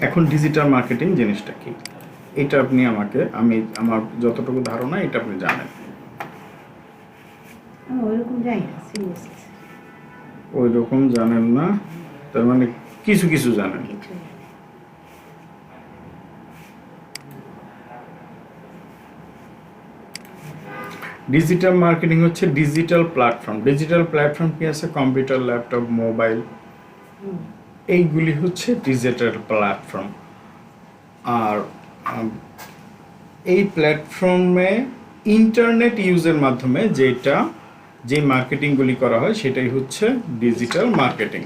এখন digital marketing জিনিসটা কি, এটা আপনি আমাকে, আমি আমার যতটুকু ধারণা এটা আপনি জানেন। ওই রকম জানেন না, তার মানে কিছু কিছু জানেন। ডিজিটাল মার্কেটিং হচ্ছে ডিজিটাল প্ল্যাটফর্ম। ডিজিটাল প্ল্যাটফর্ম কি আছে? কম্পিউটার, ল্যাপটপ, মোবাইল, এইগুলি হচ্ছে ডিজিটাল প্ল্যাটফর্ম। আর এই প্ল্যাটফর্মে ইন্টারনেট ইউজের মাধ্যমে যে মার্কেটিংগুলি করা হয় সেটাই হচ্ছে ডিজিটাল মার্কেটিং।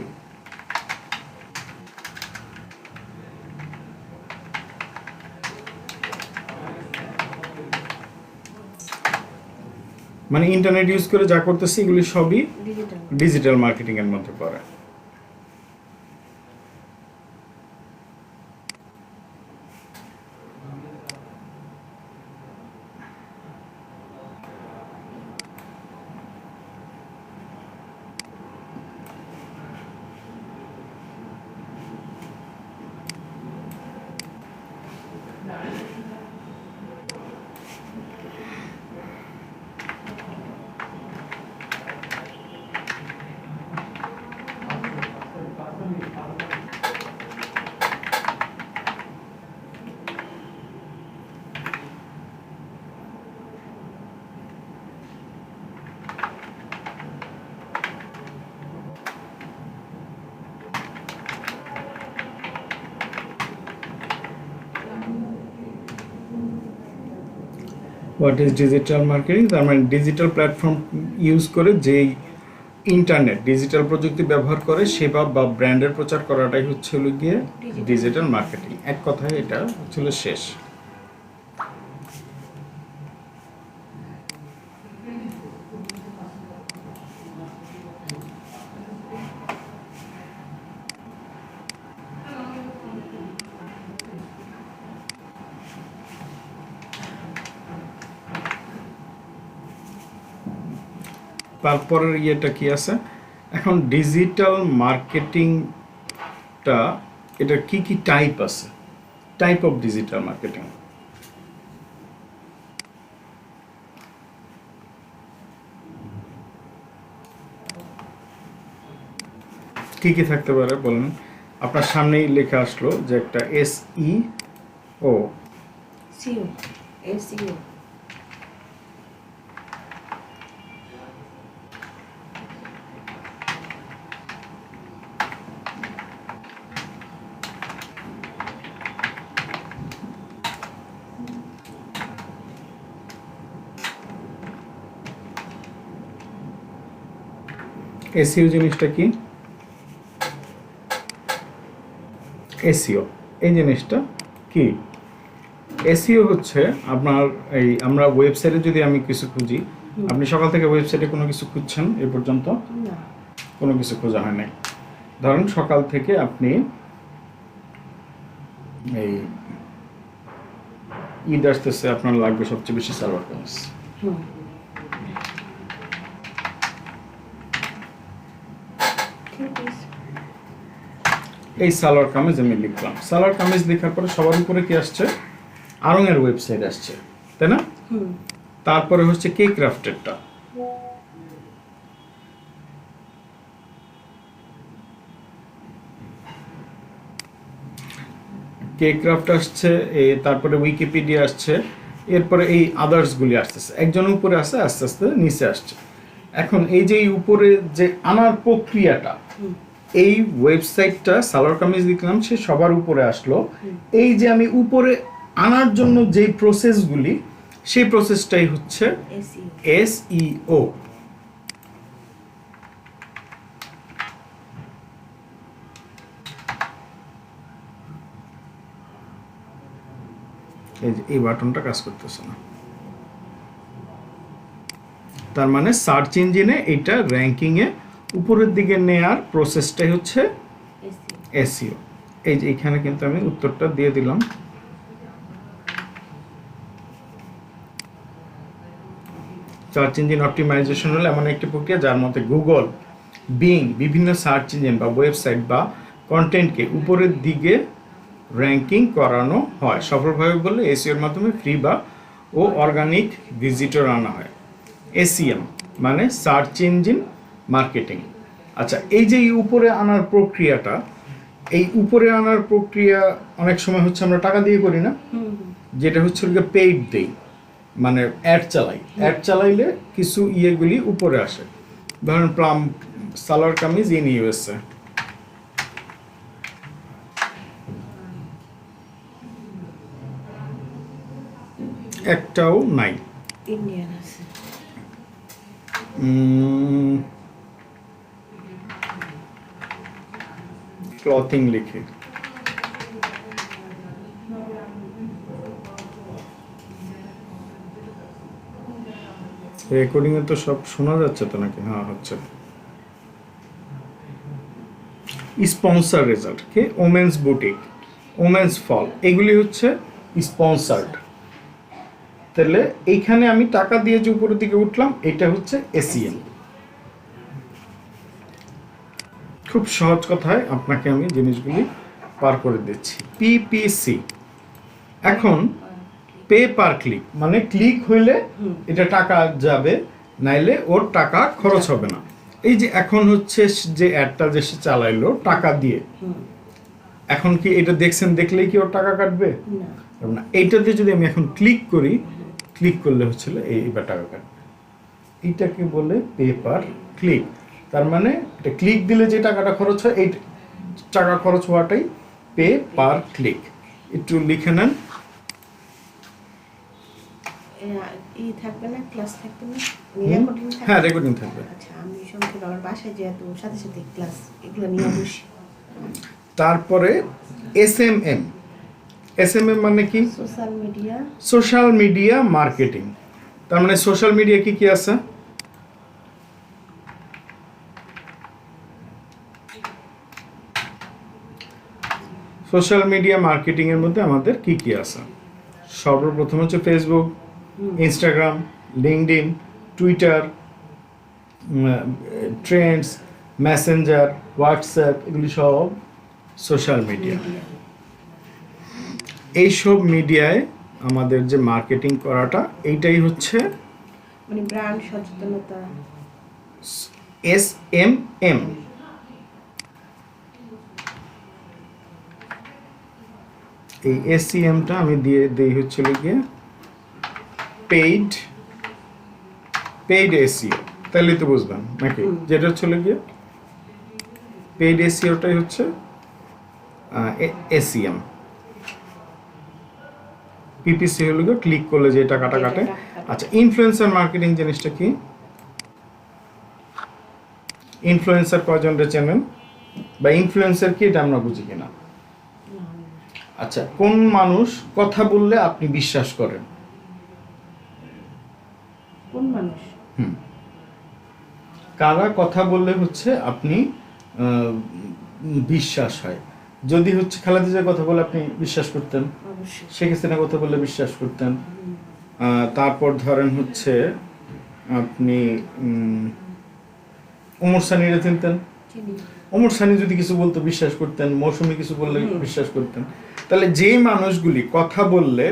মানে ইন্টারনেট ইউজ করে যা করতেছি এগুলি সবই ডিজিটাল মার্কেটিং এর মধ্যে পড়ে। What is digital marketing? তার মানে ডিজিটাল প্ল্যাটফর্ম ইউজ করে যেই ইন্টারনেট ডিজিটাল প্রযুক্তি ব্যবহার করে সেবা বা ব্র্যান্ডের প্রচার করাটাই হচ্ছে হলো গিয়ে ডিজিটাল মার্কেটিং। এক কথায় এটা হচ্ছিল শেষ। তারপরের ইয়েটা কি আছে এখন? ডিজিটাল মার্কেটিংটা এটা কি কি টাইপ আছে? টাইপ অফ ডিজিটাল মার্কেটিং কি কি থাকতে পারে বলেন? আপনার সামনেই লেখা আসলো যে একটা SEO, SEO জিনিসটা কি? SEO এই জিনিসটা কি? SEO হচ্ছে আপনার এই আমরা ওয়েবসাইটে যদি আমি কিছু খুঁজি, আপনি সকাল থেকে ওয়েবসাইটে কোনো কিছু খুঁজছেন এ পর্যন্ত? কোনো কিছু খোঁজা হয় নাই। ধরেন সকাল থেকে আপনি এই ঈদ আসতেছে, আপনার লাগবে সবচেয়ে বেশি সালোয়ার কামিজ। এই সালোয়ার কামিজ আমি লিখলাম। সালোয়ার কামিজ লেখার পরে সবার উপরে কি আসছে? আরং-এর ওয়েবসাইট আসছে, তাই না? তারপরে হচ্ছে কে ক্রাফটেডটা, কে ক্রাফট আসছে, তারপরে উইকিপিডিয়া আসছে, এরপরে এই আদার্সগুলি আসতেছে। একজন উপরে আসে, আস্তে আস্তে নিচে আসছে। এখন এই যে উপরে যে আনার প্রক্রিয়াটা, এই ওয়েবসাইটটা সালোয়ার কামিজ লিখলাম, সে সবার উপরে আসলো। এই যে আমি উপরে আনার জন্য যেই প্রসেসগুলি, সেই প্রসেসটাই হচ্ছে SEO। এই বাটনটা কাজ করতেছে না, তার মানে সার্চ ইঞ্জিনে এটা র্যাঙ্কিংয়ে উপরের দিকে নেয়ার প্রসেসটাই হচ্ছে SEO। এই যে এখানে কিন্তু আমি উত্তরটা দিয়ে দিলাম। সার্চ ইঞ্জিন অপটিমাইজেশন হলো এমন একটি প্রক্রিয়া যার মধ্যে গুগল বিভিন্ন সার্চ ইঞ্জিন বা ওয়েবসাইট বা কন্টেন্টকে উপরের দিকে র্যাঙ্কিং করানো হয় সফলভাবে বললে এসইওর মাধ্যমে ফ্রি বা অর্গানিক ভিজিটর আনা হয়। এসইএম মানে সার্চ ইঞ্জিন মার্কেটিং। আচ্ছা, এই যে উপরে আনার প্রক্রিয়াটা, এই উপরে আনার প্রক্রিয়া অনেক সময় হচ্ছে আমরা টাকা দিয়ে করি না, যেটা হচ্ছে পেইড দেই, মানে অ্যাড চালাইলে কিছু ইয়েগুলি উপরে আসে। ধরেন plum salwar kameez in USA, একটাও নাই, ইন্ডিয়ান আছে। ক্লথিং লিখে রেকর্ডিং এ তো সব শোনা যাচ্ছে তো নাকি? হ্যাঁ, হচ্ছে। স্পন্সর রেজাল্ট কে ওমেন্স বুটিক, ওমেন্স ফল, এগুলি হচ্ছে স্পন্সার্ড। তাহলে এইখানে আমি টাকা দিয়ে যে উপরের দিকে উঠলাম, এটা হচ্ছে এসইএম। খুব সহজ কথায় আপনাকে আমি জিনিসগুলি পার করে দিচ্ছি। পিপিসি এখন পে পার ক্লিক, মানে ক্লিক হইলে এটা টাকা যাবে, নাইলে ওর টাকা খরচ হবে না। এই যে এখন হচ্ছে যে অ্যাডটা যে সে চালাইলো টাকা দিয়ে, এখন কি এটা দেখছেন, দেখলেই কি ওর টাকা কাটবে না? এইটাতে যদি আমি এখন ক্লিক করি, ক্লিক করলে হচ্ছে এইবার টাকা কাটবে। এইটাকে বলে পে পার ক্লিক। তার মানে এটা ক্লিক দিলে যে টাকাটা খরচ হয়, এই টাকা খরচ হওয়াটাই পে পার ক্লিক। একটু লিখে নেন। থাকবে না, ক্লাস থাকবে না, হ্যাঁ, রেকর্ডিং থাকবে। আচ্ছা, আমি সংক্ষেপে আমার বাসায় যেহেতু সাথে সাথে ক্লাস এগুলো নিয়ে বসি। তারপরে এসএমএম, এসএমএম মানে কি? Social media marketing. তার মানে সোশ্যাল মিডিয়া কি কি আছে? সোশ্যাল মিডিয়া মার্কেটিং এর মধ্যে আমাদের কি কি আছে? সর্বপ্রথম হচ্ছে Facebook, Instagram, LinkedIn, Twitter, Trends, Messenger, WhatsApp, এগুলি সব সোশ্যাল মিডিয়া। এইসব মিডিয়ায় আমাদের যে মার্কেটিং করাটা, এইটাই হচ্ছে মানে ব্র্যান্ড সচেতনতা, এসএমএম। এই এসইএমটা আমি দিয়ে দেই হচ্ছে গিয়ে পেইড এসইও। তাহলে তো বুঝবেন নাকি, যেটা হচ্ছে গিয়ে পেইড এসইওটাই হচ্ছে এসইএম। পিপিসি হলো গিয়ে ক্লিক করলে যে টাকাটা কাটে। আচ্ছা, ইনফ্লুয়েন্সার মার্কেটিং জিনিসটা কি? ইনফ্লুয়েন্সার কয়জনটা চেনেন, বা ইনফ্লুয়েন্সার কি এটা আমরা বুঝি কিনা? আচ্ছা, কোন মানুষ কথা বললে আপনি বিশ্বাস করেন? কোন মানুষ? কারা কথা বললে হচ্ছে আপনি বিশ্বাস হয়? যদি হচ্ছে খালেদা জিয়ার কথা বলে আপনি বিশ্বাস করতেন, শেখ হাসিনার কথা বললে বিশ্বাস করতেন। তারপর ধরেন হচ্ছে আপনি ওমর সানিরে চিনতেন, ওমর সানি যদি কিছু বলতো বিশ্বাস করতেন, মৌসুমী কিছু বললে বিশ্বাস করতেন। তাহলে যেই মানুষগুলি কথা বললে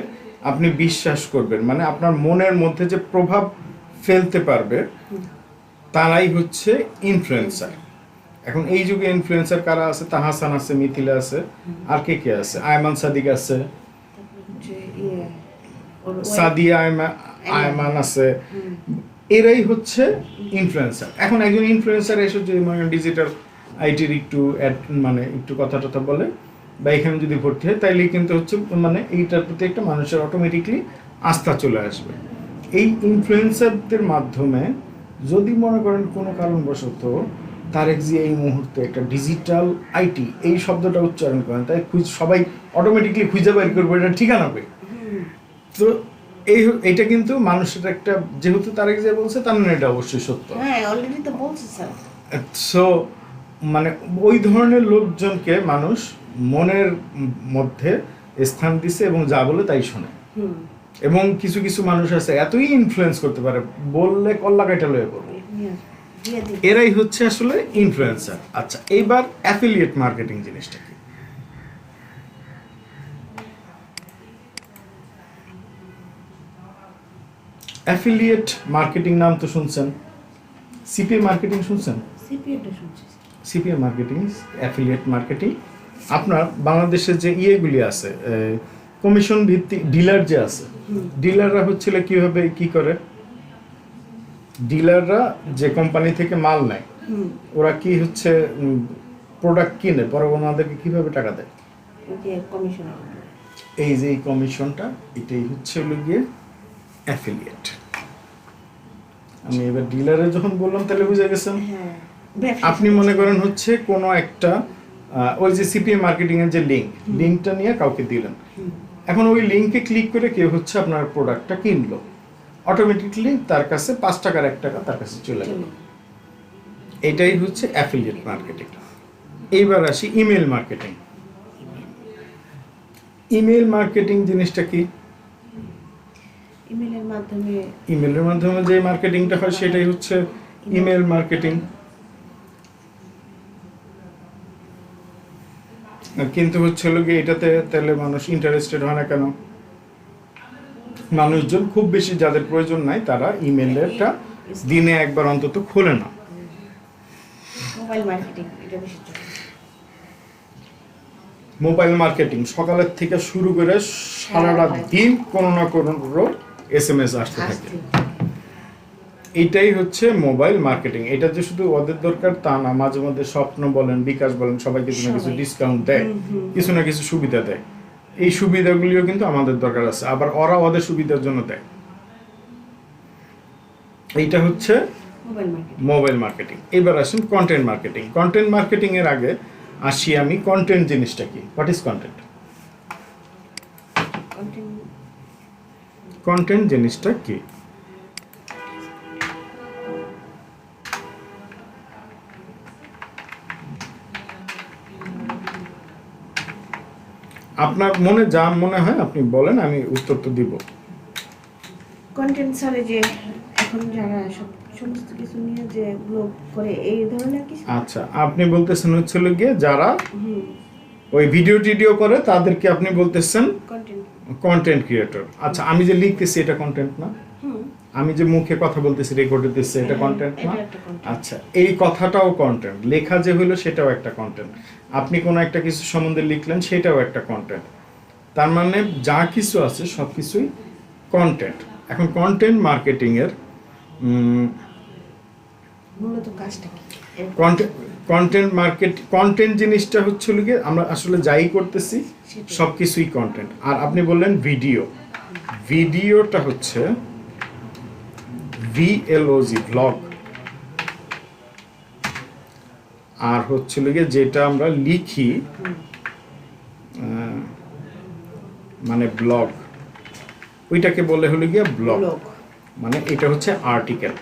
আপনি বিশ্বাস করবেন, মানে আপনার মনের মধ্যে যে প্রভাব ফেলতে পারবে, তারাই হচ্ছে ইনফ্লুয়েন্সার। এখন এই যুগে ইনফ্লুয়েন্সার কারা আছে? তাহাসান আছে, মিথিলা আছে, আর কে কে আছে? আয়মান সাদিক আছে, সাদিয়া আয়মান আছে, এরাই হচ্ছে ইনফ্লুয়েন্সার। এখন একজন ইনফ্লুয়েন্সার এসে যদি মানে ডিজিটাল আইটির একটু মানে একটু কথা টথা বলে বা এখানে যদি ভর্তি হয়, তাইলেই কিন্তু হচ্ছে মানে এইটার প্রতি একটা মানুষের অটোমেটিকলি আস্থা চলে আসবে। এই ইনফ্লুয়েন্সারদের মাধ্যমে যদি মনে করেন কোনো কারণবশত তারেক জিয়া এই মুহূর্তে একটা ডিজিটাল আইটি এই শব্দটা উচ্চারণ করেন, তাই সবাই অটোমেটিকলি খুঁজে বের করবে এটা ঠিকানা পেয়ে। তো এইটা কিন্তু মানুষের একটা, যেহেতু তারেক জিয়া বলছে তার মানে এটা অবশ্যই সত্য। হ্যাঁ, অলরেডি তো বলছে স্যার। সো মানে ওই ধরনের লোকজনকে মানুষ মনের মধ্যে স্থান দিছে এবং যা বলে তাই শোনে। এবং কিছু কিছু মানুষ আছে এতই ইনফ্লুয়েন্স করতে পারে, বললে কল্লা কাটা লয়ে পড়বে। দিয়ে দিই। এরাই হচ্ছে আসলে ইনফ্লুয়েন্সার। আচ্ছা, এইবার অ্যাফিলিয়েট মার্কেটিং জিনিসটা কি? অ্যাফিলিয়েট মার্কেটিং নাম তো শুনছেন, সিপিএ মার্কেটিং শুনছেন? সিপিএটা শুনছি। CPA marketing, affiliate marketing. আপনার বাংলাদেশের যে ইয়েগুলি আছে, কমিশন ভিত্তিক ডিলার যে আছে, ডিলাররা হচ্ছিল কিভাবে কি করে, ডিলাররা যে কোম্পানি থেকে মাল নেয়, ওরা কি হচ্ছে প্রোডাক্ট কিনে পরে ওনাদেরকে কিভাবে টাকা দেয়? এই যে কমিশন। এই যে এই কমিশনটা, এটাই হচ্ছে হলো গিয়ে অ্যাফিলিয়েট। আমি এবার ডিলারে যখন বললাম তাহলে বুঝে গেছেন। হ্যাঁ, আপনি মনে করেন হচ্ছে কোনো একটা ওই যে সিপিএ মার্কেটিং এর যে লিঙ্কটা নিয়ে কাউকে দিলেন, এখন ওই লিঙ্কে ক্লিক করে কেউ হচ্ছে আপনার প্রোডাক্টটা কিনলো, অটোমেটিকলি তার কাছে 5 টাকার 1 টাকা তার কাছে চলে গেল। এটাই হচ্ছে অ্যাফিলিয়েট মার্কেটিং। এইবার আসি ইমেল মার্কেটিং। ইমেল মার্কেটিং জিনিসটা কি? ইমেলের মাধ্যমে ইমেলের মাধ্যমে যে মার্কেটিংটা হয় সেটাই হচ্ছে ইমেল মার্কেটিং। কিন্তু হচ্ছে হলো গিয়ে এটাতে তাহলে মানুষ ইন্টারেস্টেড হয় না কেন? মানুষজন খুব বেশি যাদের প্রয়োজন নাই তারা ইমেলটা দিনে একবার অন্তত খোলে না। মোবাইল মার্কেটিং এটা বেশি চলে। মোবাইল মার্কেটিং সকালের থেকে শুরু করে সারাটা দিন কোনো না কোনো এসএমএস আসতে থাকে। এইটাই হচ্ছে মোবাইল মার্কেটিং। এটা যে শুধু ওদের দরকার তা না, মাঝে মধ্যে স্বপ্ন বলেন, বিকাশ বলেন, সবাই কিছু না কিছু ডিসকাউন্ট দেয়, কিছু না কিছু সুবিধা দেয়। এই সুবিধাগুলিও কিন্তু আমাদের দরকার আছে, আবার ওরা ওদের সুবিধার জন্য দেয়। এইটা হচ্ছে মোবাইল মার্কেটিং। এবার আসুন কন্টেন্ট মার্কেটিং। কন্টেন্ট মার্কেটিং এর আগে আসি আমি কন্টেন্ট জিনিসটা কি। What is content? কন্টেন্ট জিনিসটা কি? আপনার মনে যা মনে হয় আপনি বলেন, আমি উত্তর তো দিব। কন্টেন্ট সারে যে এখন যারা সমস্ত কিছু নিয়ে যে ব্লগ করে এই ধরনের কিছু। আচ্ছা, আপনি বলতেছেন হচ্ছিল গিয়ে যারা ওই ভিডিও টিডিও করে তাদেরকে আপনি বলতেছেন কন্টেন্ট ক্রিয়েটর। আচ্ছা, আমি যে লিখতেছি এটা কন্টেন্ট না? আমি যে মুখে কথা বলতেছি, রেকর্ড দিতেছি, এটা কন্টেন্ট না? আচ্ছা, এই কথাটাও কন্টেন্ট। লেখা যে হলো সেটাও একটা কন্টেন্ট। আপনি কোনো একটা কিছু সম্বন্ধে লিখলেন সেটাও একটা কন্টেন্ট। তার মানে যা কিছু আছে সব কিছুই কন্টেন্ট। এখন কন্টেন্ট মার্কেটিং এর মূলত কাজটা কি? কন্টেন্ট জিনিসটা হচ্ছে গিয়ে আমরা আসলে যাই করতেছি সব কিছুই কন্টেন্ট। আর আপনি বললেন ভিডিওটা হচ্ছে VLOG, ব্লগ। আর হচ্ছিল গিয়ে যেটা আমরা লিখি মানে ব্লগ, ওইটাকে বলে হলো গিয়ে ব্লগ। মানে এটা হচ্ছে আর্টিকেল।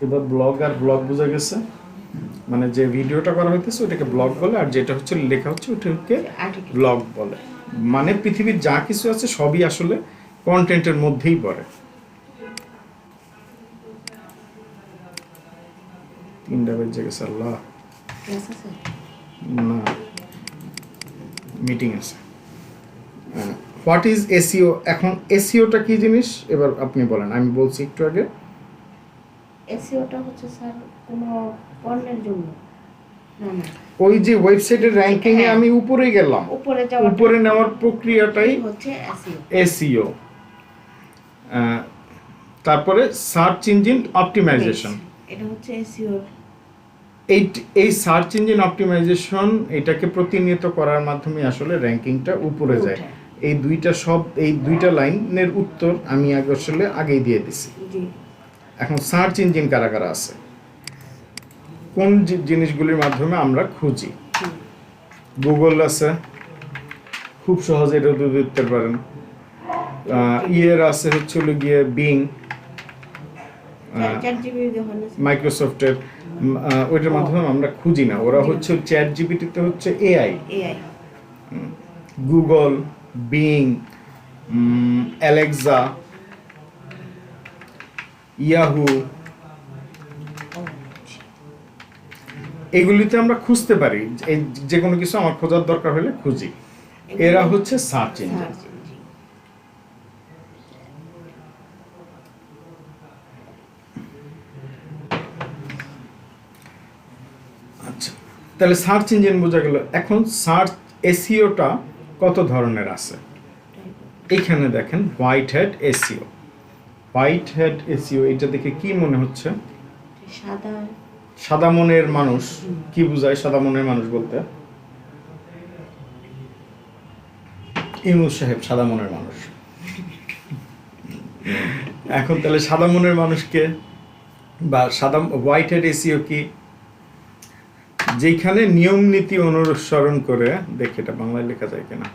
এবার ব্লগ আর ব্লগ বোঝা গেছে, মানে যে ভিডিওটা করা হইতেছে ওটাকে ব্লগ বলে, আর যেটা হচ্ছে লেখা হচ্ছে ওটাকে ব্লগ বলে। মানে পৃথিবীর যা কিছু আছে সবই আসলে কন্টেন্টের মধ্যেই পড়ে। 3টা বেজে গেছে, আল্লাহ না, মিটিং আছে। What is SEO? এখন এসইওটা কি জিনিস এবার আপনি বলেন, আমি বলছি একটু আগে। এসইওটা হচ্ছে স্যার কোনো পণ্যের জন্য না, ওই যে ওয়েবসাইটের র‍্যাঙ্কিং এ আমি উপরে গেলাম, উপরে নেওয়ার প্রক্রিয়াটাই হচ্ছে এসইও। তারপরে সার্চ ইঞ্জিন অপটিমাইজেশন, এটা হচ্ছে এসইও। এই সার্চ ইঞ্জিন অপটিমাইজেশন এটাকে প্রতিনিয়ত করার মাধ্যমে আসলে র‍্যাঙ্কিংটা উপরে যায়। এই দুইটা লাইনের উত্তর আমি আসলে আগেই দিয়ে দিছি। এখন সার্চ ইঞ্জিন কারা কারা আছে, কোন জিনিসগুলির মাধ্যমে আমরা খুঁজি? গুগল আছে, খুব সহজে এটা দিতে পারেন। ইয়ের আছে হচ্ছে হলো গিয়ে বিং, মাইক্রোসফটের, ওইটার মাধ্যমে আমরা খুঁজি না। ওরা হচ্ছে চ্যাট জিপিটিতে হচ্ছে AI. Google, being, Alexa, Yahoo, এগুলিতে আমরা খুঁজতে পারি, এই যে কোনো কিছু আমার খোঁজার দরকার হলে খুঁজি। এরা হচ্ছে সার্চ ইঞ্জিন। আচ্ছা, তাহলে সার্চ ইঞ্জিন বোঝা গেল। এখন সার্চ এসইওটা কত ধরনের আছে এইখানে দেখেন, white hat SEO. White hat SEO এটা দেখে কি মনে হচ্ছে? সাদা সাদা মনের মানুষ। কি বোঝায় সাদা মনের মানুষ বলতে? ইউনূস সাহেব সাদা মনের মানুষ। এখন তাহলে সাদা মনের মানুষকে বা সাদা হোয়াইট হ্যাট এসইও কি? যেখানে নিয়ম নীতি অনুসরণ করে, দেখে এটা বাংলায় লেখা যায় কিনা,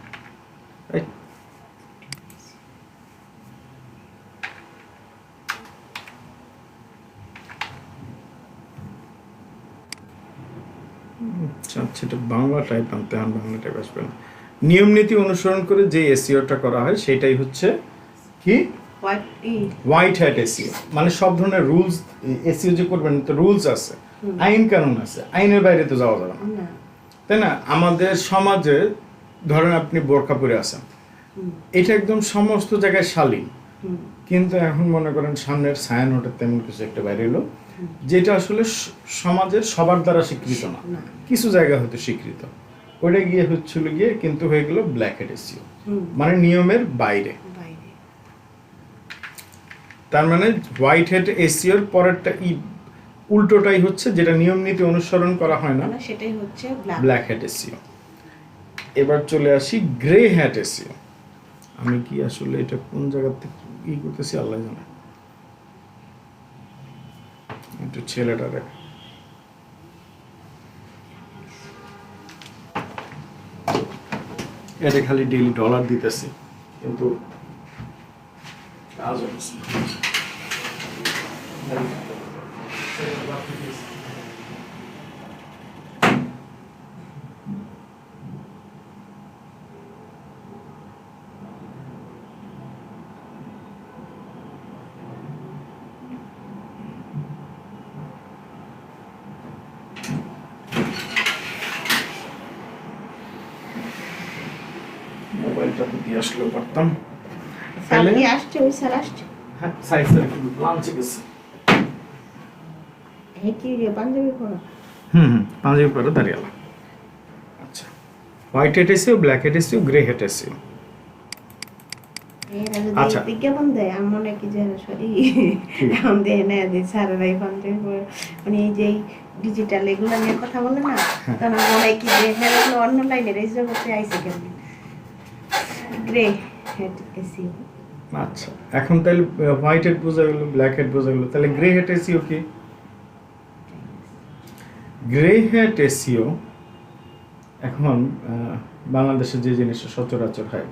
Right? আচ্ছা, এটা বাংলা টাইপ আনতে হয়, বাংলা টাইপ আসবে না। নিয়ম নীতি অনুসরণ করে যে এসইওটা করা হয় সেটাই হচ্ছে কি? White hat SEO. মানে সব ধরনের রুলস, এসইও যে করবেন তো রুলস আছে, আইন কানুন আছে, আইনের বাইরে তো যাওয়া যাবে না, তাই না? আমাদের সমাজে ধরেন আপনি বোরকা পরে আছেন, এটা একদম সমস্ত জায়গায় শালীন, কিন্তু এখন মনে করেন সামনের ছায়ানোটের তেমন কিছু একটা বাইরে এলো, যেটা আসলে সমাজের সবার দ্বারা স্বীকৃত না, কিছু জায়গা হয়তো স্বীকৃত, ওইটা গিয়ে হচ্ছিল গিয়ে কিন্তু হয়ে গেল ব্ল্যাক হ্যাট এসইও, মানে নিয়মের বাইরে। তার মানে হোয়াইট হ্যাট এসইওর পরেরটা উল্টোটাই হচ্ছে, যেটা নিয়ম নীতি অনুসরণ করা হয় না, সেটাই হচ্ছে ব্ল্যাক হ্যাট এসইও। এবার চলে আসি গ্রে হ্যাট এসইও। আমি কি আসলে এটা কোন জায়গা থেকে করতেছি আল্লাহ জানে। একটু ছেলেটারে এটা খালি ডেইলি ডলার দিতেছি, কিন্তু কাজ হচ্ছে মোবাইলটা দিয়ে আসলেও পারতাম। তাহলে আসছে ওই স্যার আসছে, হ্যাঁ সাইজটা একটু লাঞ্চে গেছে। এই কি রে পাঞ্জাবি পরা? পাঞ্জাবি পরে দাঁড়িয়ে। আচ্ছা, white hat SEO, black hat SEO, grey hat SEO. আচ্ছা, বিজ্ঞাপন দেয় আমি মনে কি যে সরি এখন দেয় না, যে স্যারেরাই পাঞ্জাবি পরে, মানে এই যে ডিজিটাল এগুলো নিয়ে কথা বলে না, তখন আমি মনে কি যে হ্যাঁ এগুলো অন্য লাইনে রেজিস্টার করতে আইছে কেন। Grey hat SEO. আচ্ছা, এখন তাহলে হোয়াইট হ্যাট বোঝা গেল, ব্ল্যাক হ্যাট বোঝা গেল, তাহলে গ্রে হ্যাট এসইও কি? গ্রে হ্যাট এসইও এখন বাংলাদেশে যে জিনিসটা সচরাচর হয়,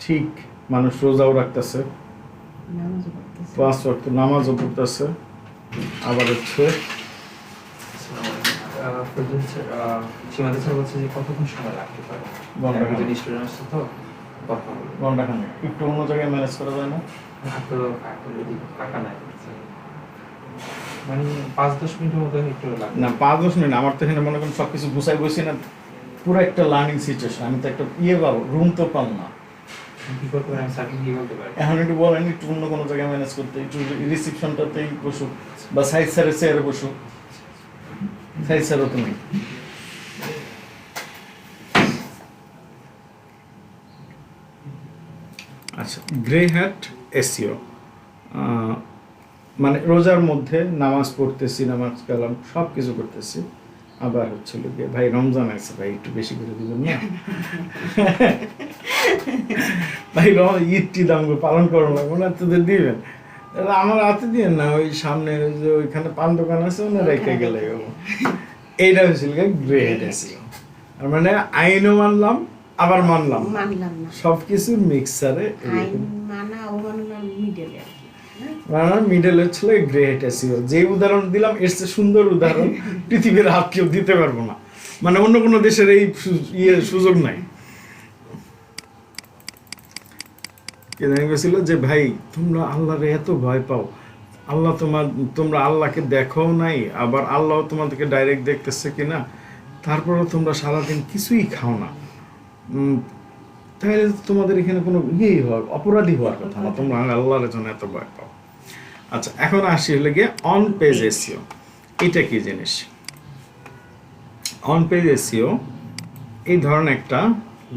ঠিক মানুষ রোজাও রাখতেছে, 5 ওয়াক্ত নামাজও পড়তেছে, আবার হচ্ছে সীমান্ত স্যার বলছে যে কতক্ষণ সময় লাগতে পারে, স্টুডেন্ট আসছে তো কথা বলবো। ঘন্টাখানেক। একটু অন্য জায়গায় ম্যানেজ করা যায় না? তো টাকা নাই, মানে 5-10 মিনিটের মধ্যে একটু লাগবে না, 5-10 মিনিট। আমার তো এখানে মনে করেন সবকিছু গুছাই বসি না, পুরো একটা লার্নিং সিচুয়েশন। আমি তো একটা পাবো, রুম তো পাবো না। কি করতে পারি, আমি স্যারকে কি বলতে পারি? এখন একটু বলেন, একটু অন্য কোনো জায়গায় ম্যানেজ করতে, একটু রিসিপশনটাতেই বসুক, বা সাইড স্যারের চেয়ারে বসুক। সাইড স্যারও তো নেই। আচ্ছা, গ্রে হ্যাট এসইও মানে রোজার মধ্যে নামাজ পড়তেছি, নামাজ কালাম সব কিছু করতেছি, আবার হচ্ছিল গিয়ে ভাই রমজান আছে, ভাই একটু বেশি করে দিবেন না ভাই ঈদ টিদ আমাকে পালন করো না, মনে তোদের দিবেন, আমার হাতে দিয়ে না, ওই সামনে যে ওইখানে পান দোকান আছে ওখানে রেখে গেলে এইটা হয়েছিল গ্রে হেড এসইও। আর মানে আইনও মানলাম আবার মানলাম না সবকিছুর মিক্সারে, আইন মানা ও মানা মিডলে আর কি, মানে মিডল হচ্ছিল গ্রে হেড এসইও। যে উদাহরণ দিলাম এর চেয়ে সুন্দর উদাহরণ পৃথিবীর আর কেউ দিতে পারবো না, মানে অন্য কোনো দেশের এই সুযোগ নাই। কে জানি গেছিল যে ভাই তোমরা আল্লাহরে এত ভয় পাও, আল্লাহ তোমরা আল্লাহকে দেখো নাই, আবার আল্লাহ তোমাদেরকে ডাইরেক্ট দেখতেছে কিনা, তারপরেও তোমরা সারাদিন কিছুই খাও না, তাহলে তোমাদের এখানে কোনো ইয়েই হওয়ার, অপরাধী হওয়ার কথা না, তোমরা আল্লাহর জন্য এত ভয় পাও। আচ্ছা, এখন আসি হলে গিয়ে অন পেজ এসইও। এটা কি জিনিস? অন পেজ এসইও এই ধরনের একটা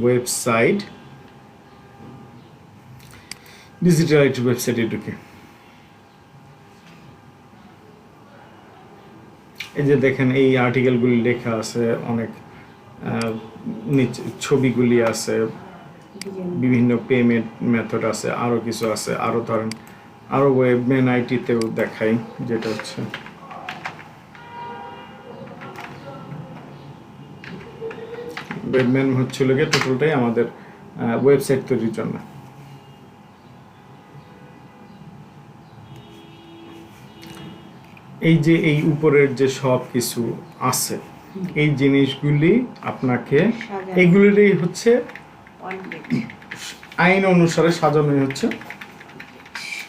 ওয়েবসাইট, ডিজিটাল আইটি ওয়েবসাইটে ঢুকে এই যে দেখেন এই আর্টিকেলগুলি লেখা আছে, অনেক নিচে ছবিগুলি আছে, বিভিন্ন পেমেন্ট মেথড আছে, আরও কিছু আছে, আরও ধরেন আরও ওয়েবম্যান আইটিতেও দেখাই, যেটা হচ্ছে ওয়েবম্যান হচ্ছিল গিয়ে টোটালটাই আমাদের ওয়েবসাইট তৈরির জন্য। এই যে এই উপরের যে সব কিছু আছে, এই জিনিসগুলি আপনাকে এইগুলিরই হচ্ছে আইন অনুসারে সাজানোই হচ্ছে।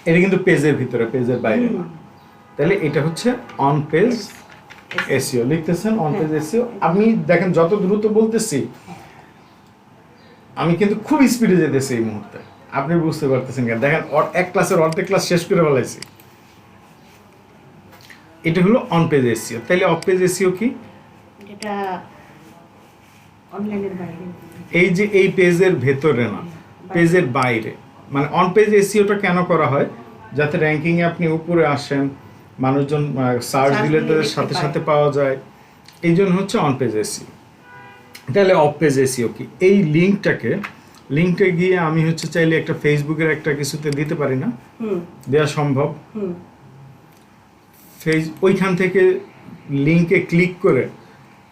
এটা কিন্তু পেজের ভিতরে, পেজের বাইরে না। তাহলে এটা হচ্ছে অন পেজ এসইও। লিখতেছেন অন পেজ এসইও। আমি দেখেন যত দ্রুত বলতেছি, আমি কিন্তু খুব স্পিডে যেতেছি এই মুহূর্তে, আপনি বুঝতে পারতেছেন কেন? দেখেন এক ক্লাসের অর্ধেক ক্লাস শেষ করে ফেলাইছি। এটা হলো অন পেজ এসইও। তাহলে অফ পেজ এসইও কি? এটা অনলাইনের বাইরে, এই যে এই পেজের ভেতরে না, পেজের বাইরে। মানে অন পেজ এসইওটা কেন করা হয়? যাতে র্যাঙ্কিং এ আপনি উপরে আসেন, মানুষজন সার্চ দিলে তাদের সাথে সাথে পাওয়া যায়, এই জন্য হচ্ছে অন পেজ এসইও। তাহলে অফ পেজ এসইও কি? এই লিঙ্কটা গিয়ে আমি হচ্ছে চাইলে একটা ফেসবুকের একটা কিছুতে দিতে পারি না? দেওয়া সম্ভব। ওইখান থেকে লিঙ্কে ক্লিক করে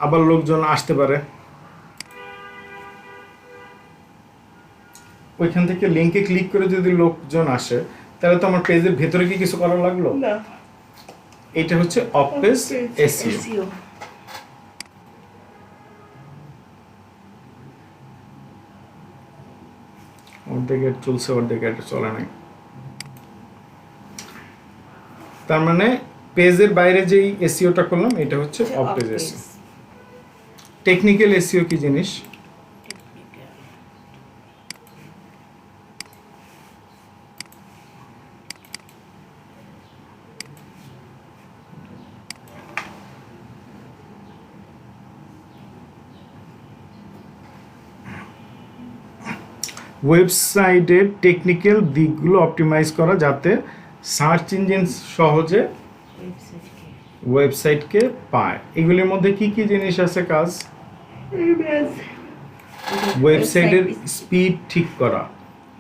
আবার লোকজন আসতে পারে। ওইখান থেকে লিঙ্কে ক্লিক করে যদি লোকজন আসে, তাহলে তো আমার পেজের ভেতরে কি কিছু করা লাগলো না। এটা হচ্ছে অফ পেজ এসইও। অর্ধেক এড চলছে, অর্ধেক এড চলে নাই। তার মানে পেজের বাইরে যেই এসইওটা করলাম, এটা হচ্ছে of page SEO. Technical SEO কি জিনিস? ওয়েবসাইটের টেকনিক্যাল দিকগুলো অপটিমাইজ করা, যাতে সার্চ ইঞ্জিন সহজে ওয়েবসাইটকে পায়। এগুলির মধ্যে কি কি জিনিস আছে কাজ? ওয়েবসাইটের স্পিড ঠিক করা,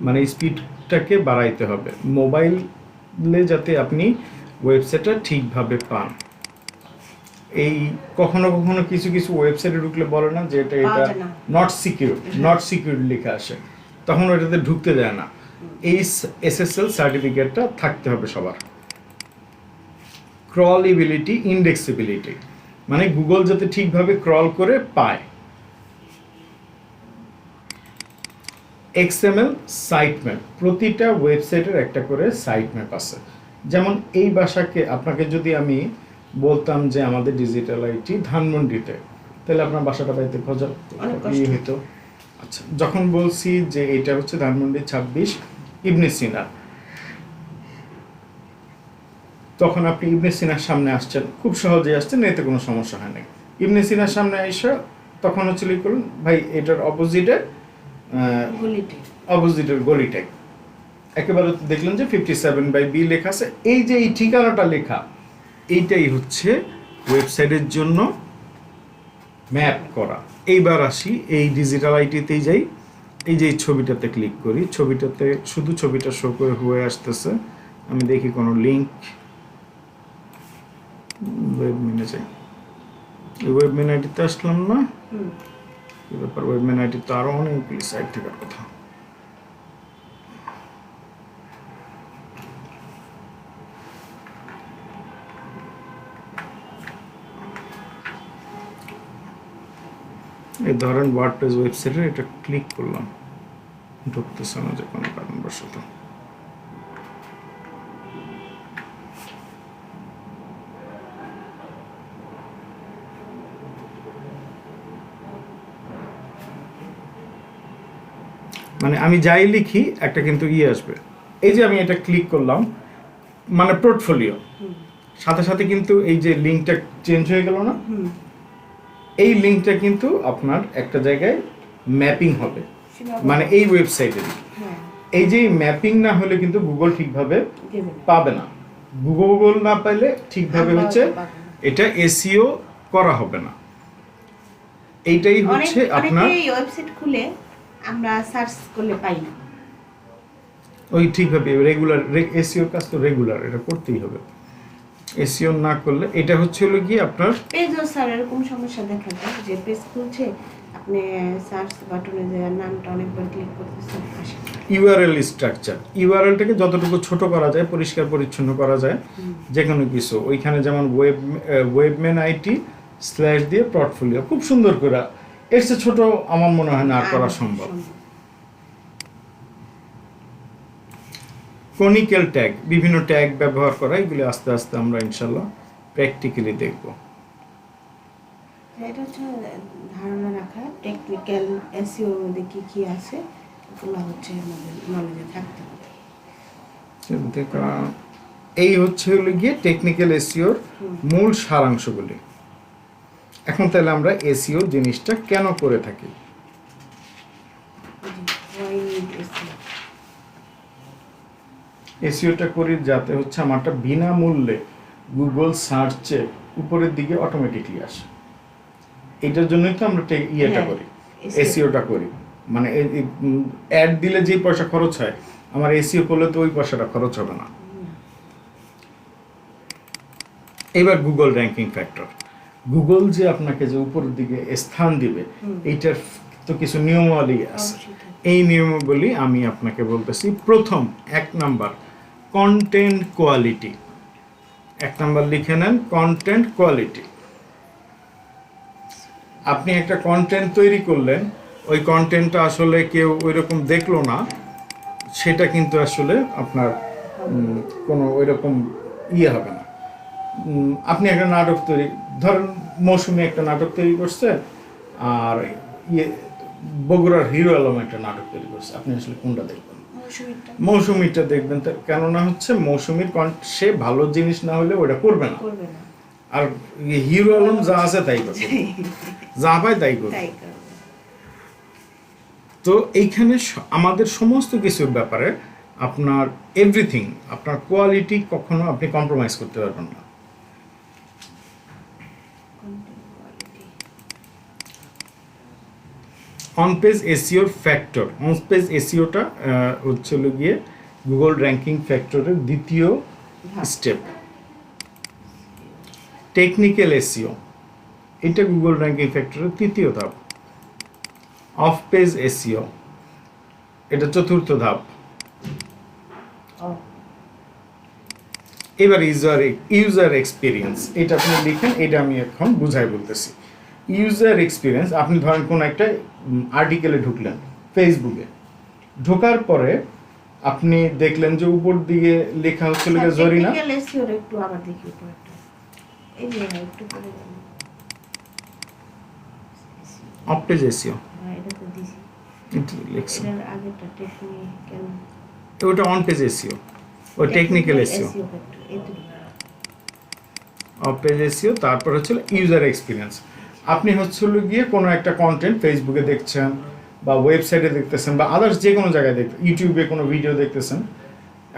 মানে স্পিডটাকে বাড়াইতে হবে মোবাইলে, যাতে আপনি ওয়েবসাইটটা ঠিকভাবে পান। এই কখনো কখনো কিছু কিছু ওয়েবসাইটে ঢুকলে বলে না যে এটা নট সিকিউর লেখা আসে, তখন ওটাতে ঢুকতে দেয় না। এই এসএসএল সার্টিফিকেটটা থাকতে হবে সবার। ক্রলিবিলিটি, ইন্ডেক্সিবিলিটি, মানে গুগল যাতে ঠিকভাবে ক্রল করে পায়। এক্সএমএল সাইট ম্যাপ, প্রতিটা ওয়েবসাইটের একটা করে সাইট ম্যাপ আছে। যেমন এই ভাষাকে আপনাকে যদি আমি বলতাম যে আমাদের ডিজিটাল আইটি ধানমন্ডিতে, তাহলে আপনার বাসাটা পাইতে খোঁজা হতো। আচ্ছা, যখন বলছি যে এটা হচ্ছে ধানমন্ডি 26 ইবনে সিনা, তখন আপনি ইবনে সিনার সামনে আসছেন, খুব সহজে আসছেন, এতে কোনো সমস্যা হয় না। ইবনে সিনার সামনে এসে তখন হচ্ছে লিখুন ভাই এটার অপোজিটের গলিটাই, একেবারে দেখলেন যে 57/B লেখা আছে। এই যে এই ঠিকানাটা লেখা, এইটাই হচ্ছে ওয়েবসাইটের জন্য ম্যাপ করা। এইবার আসি এই ডিজিটাল আইটিতেই যাই, এই যে এই ছবিটাতে ক্লিক করি, ছবিটাতে শুধু ছবিটা শো করে হয়ে আসতেছে। আমি দেখি কোনো লিঙ্ক, ওয়েব মেনে যাই, এই ওয়েব মেন আইটিতে আসলাম না। এই ব্যাপার, ওয়েব মেন আইটি তো আরো অনেকগুলি সাইট থাকার কথা। এই ধরেন ওয়ার্ডপ্রেস ওয়েবসাইটে এটা ক্লিক করলাম, ঢুকতেছে না যে কোনো কারণবশত। মানে আমি যাই লিখি একটা কিন্তু আসবে। এই যে আমি এটা ক্লিক করলাম, মানে পোর্টফোলিও, সাথে সাথে কিন্তু এই যে লিঙ্কটা চেঞ্জ হয়ে গেল না, এই লিঙ্কটা কিন্তু আপনার একটা জায়গায় ম্যাপিং হবে, মানে এই ওয়েবসাইটে। হ্যাঁ, এই যে ম্যাপিং না হলে কিন্তু গুগল ঠিকভাবে দেবে না। পাবে না। গুগল না পাইলে ঠিকভাবে আমরাও হচ্ছে পাবো না। এটা এসইও করা হবে না। এইটাই হচ্ছে আপনার অনেকেই ওয়েবসাইট খুলে আমরা সার্চ করলে পাই না। ওই ঠিকভাবে রেগুলার এসইও কাজ তো রেগুলার এটা করতেই হবে। এসইও না করলে এটা হচ্ছে হলো কি আপনার পেজও স্যার এরকম সমস্যা দেখা যায় যে পেজ খুলছে, আপনি সার্চ বাটনে যে নামটা অনেকবার ক্লিক করতেছেন, আসে না। ইউআরএল স্ট্রাকচার, ইউআরএলটাকে যতটুকু ছোট করা যায়, পরিষ্কার পরিচ্ছন্ন করা যায়, যে কোনো কিছু ওইখানে যেমন ওয়েবম্যান আইটি স্ল্যাশ দিয়ে পোর্টফোলিও খুব সুন্দর করে, এর চেয়ে ছোট আমার মনে হয় না আর করা সম্ভব। কনিক্যাল ট্যাগ, বিভিন্ন ট্যাগ ব্যবহার করা, এগুলি আস্তে আস্তে আমরা ইনশাল্লাহ প্র্যাকটিক্যালি দেখব। এটা হচ্ছে ধারণা রাখা, টেকনিক্যাল এসইও এর মধ্যে কি কি আছে এগুলো হচ্ছে আমাদের নলেজে থাকতে হবে। এই হচ্ছে হলো গিয়ে টেকনিক্যাল এসইওর মূল সারাংশগুলি। এখন তাহলে আমরা এসইও জিনিসটা কেন করে থাকি? Why need SEO? এসইওটা করি যাতে হচ্ছে আমারটা বিনামূল্যে গুগল সার্চে উপরের দিকে অটোমেটিকলি আসে। এটার জন্যই তো আমরা ইয়েটা হ্যাঁ, করি, SEO এসইওটা করি। মানে অ্যাড দিলে যে পয়সা খরচ হয়, আমার এসইও করলে তো ওই পয়সাটা খরচ হবে না। এবার গুগল র্যাঙ্কিং ফ্যাক্টর, গুগল যে আপনাকে যে উপরের দিকে স্থান দিবে, এইটার তো কিছু নিয়মাবলী আছে। অবশ্যই থাকে। এই নিয়মাবলী আমি আপনাকে বলতেছি। প্রথম 1 নাম্বার কন্টেন্ট কোয়ালিটি। 1 নাম্বার লিখে নেন, কন্টেন্ট কোয়ালিটি। আপনি একটা কন্টেন্ট তৈরি করলেন, ওই কন্টেন্টটা আসলে কেউ ওইরকম দেখলো না, সেটা কিন্তু আসলে আপনার কোনো ওইরকম হবে না। আপনি একটা নাটক তৈরি, ধরেন মৌসুমী একটা নাটক তৈরি করছে, আর বগুড়ার হিরো আলম একটা নাটক তৈরি করছে, আপনি আসলে কোনটা দেখবেন? মৌসুমীটা দেখবেন। কেননা হচ্ছে মৌসুমীর সে ভালো জিনিস না হলে ওটা করবে না, করবে না। আর হিরো আলম যা আছে তাই করবে, যা পায় তাই করবে। তাই করবে। তো এইখানে আমাদের সমস্ত কিছুর ব্যাপারে আপনার এভরিথিং, আপনার কোয়ালিটি কখনো আপনি কম্প্রোমাইজ করতে পারবেন না। অন পেজ এসইওর ফ্যাক্টর, অন পেজ এসইওটা হচ্ছে গিয়ে গুগল র্যাঙ্কিং ফ্যাক্টরের দ্বিতীয় স্টেপ। টেকনিক্যাল এসইও, এটা গুগল র্যাঙ্কিং ফ্যাক্টরের তৃতীয় ধাপ। অফ পেজ এসইও, এটা চতুর্থ ধাপ। এবার ইউজার এক্সপিরিয়েন্স, এটা আপনি লিখেন, এটা আমি এখন বুঝাই বলতেছি। ইউজার এক্সপিরিয়েন্স, আপনি ধরেন কোন একটা আর্টিকেলে ঢুকলেন ফেসবুকে, ঢোকার পরে আপনি দেখলেন যে উপর দিকে লেখা হচ্ছে জরিনা। টেকনিক্যাল এসইও একটু আবার দেখি উপরটা, এই যে একটু করে দেন। অফ পেজ এসইও, এটা তো দিছি, এটা লিখছেন, এর আগেরটা টেকনিক্যাল, ওটা অন পেজ এসইও, ওই technical SEO. Of page SEO, তারপর হচ্ছে ইউজার এক্সপিরিয়েন্স। আপনি হচ্ছে গিয়ে কোনো একটা কন্টেন্ট ফেসবুকে দেখছেন, বা ওয়েবসাইটে দেখতেছেন, বা আদার্স যে কোনো জায়গায় দেখতেছেন, ইউটিউবে কোনো ভিডিও দেখতেছেন।